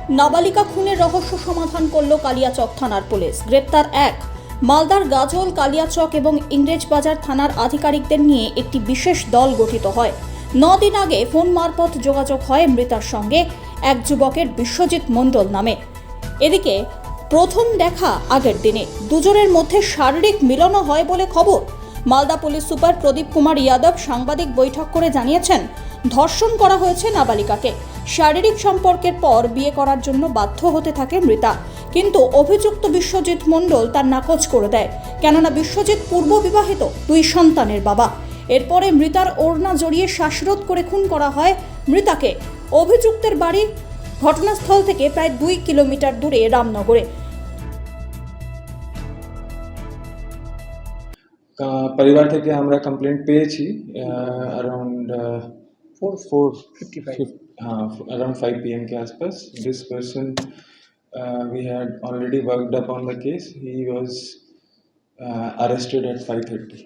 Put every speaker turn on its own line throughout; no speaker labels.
নাবালিকা খুনের রহস্য সমাধান করল কালিয়াচক থানার পুলিশ। গ্রেপ্তার এক। মালদার গাজল, কালিয়াচক এবং ইংরেজবাজার থানার আধিকারিকদের নিয়ে একটি বিশেষ দল গঠিত হয়। 9 দিন আগে ফোন মারফত যোগাযোগ হয় মৃতার সঙ্গে এক যুবকের বিশ্বজিৎ মণ্ডল নামে। এদিকে প্রথম দেখা আগের দিনে দুজনের মধ্যে শারীরিক মিলনও হয় বলে খবর। মালদা পুলিশ সুপার প্রদীপ কুমার যাদব সাংবাদিক বৈঠক করে জানিয়েছেন, ধর্ষণ করা হয়েছে নাবালিকাকে। শারীরিক সম্পর্কের পর বিয়ে করার জন্য বাধ্য হতে থাকে মৃতা, কিন্তু অভিযুক্ত বিশ্বজিৎ মণ্ডল তার নাকচ করে দেয়, কেননা বিশ্বজিৎ পূর্ব বিবাহিত, 2 সন্তানের বাবা। এরপরে মৃতার ওড়না জড়িয়ে শ্বাসরোধ করে খুন করা হয় মৃতাকে। অভিযুক্তের বাড়ি ঘটনাস্থল থেকে প্রায় 2 কিলোমিটার দূরে রামনগরে।
परिवार থেকে আমরা কমপ্লেন্ট পেয়েছি अराउंड 4:55 अराउंड 5 PM के आसपास। This person we had already worked upon the case. He was arrested at 5:30.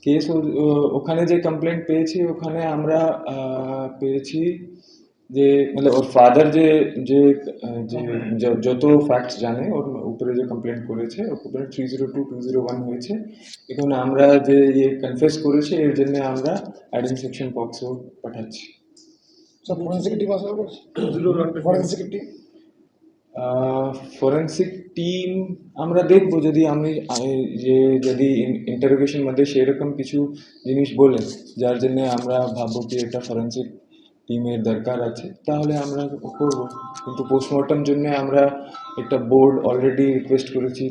Case ওখানে যে কমপ্লেন্ট পেয়েছি ওখানে আমরা পেয়েছি যে मतलब ওর ফাদার যে যে যত ফ্যাক্টস জানে ওর উপরে যে কমপ্লেন্ট করেছে ওর উপরে 302-201 হয়েছে। এখন আমরা যে কনফেস করেছে এর জন্য আমরা অ্যাডিং সেকশন পক্সো পাঠাচ্ছি। ফরেন্সিক টিম আমরা দেখবো, যদি আমি যদি ইন্টারোগেশন মধ্যে সেরকম কিছু জিনিস বলে যার জন্য আমরা ভাববো কি এটা ফরেন্সিক টিমের দরকার আছে তাহলে আমরা করব। কিন্তু পোস্টমর্টম জন্য আমরা একটা বোর্ড অলরেডি রিকোয়েস্ট করেছি,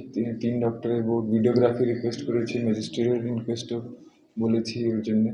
3 ডক্টরের বোর্ড, ভিডিওগ্রাফি রিকোয়েস্ট করেছি, ম্যাজিস্ট্রেটের রিকোয়েস্টও বলেছি ওর জন্য।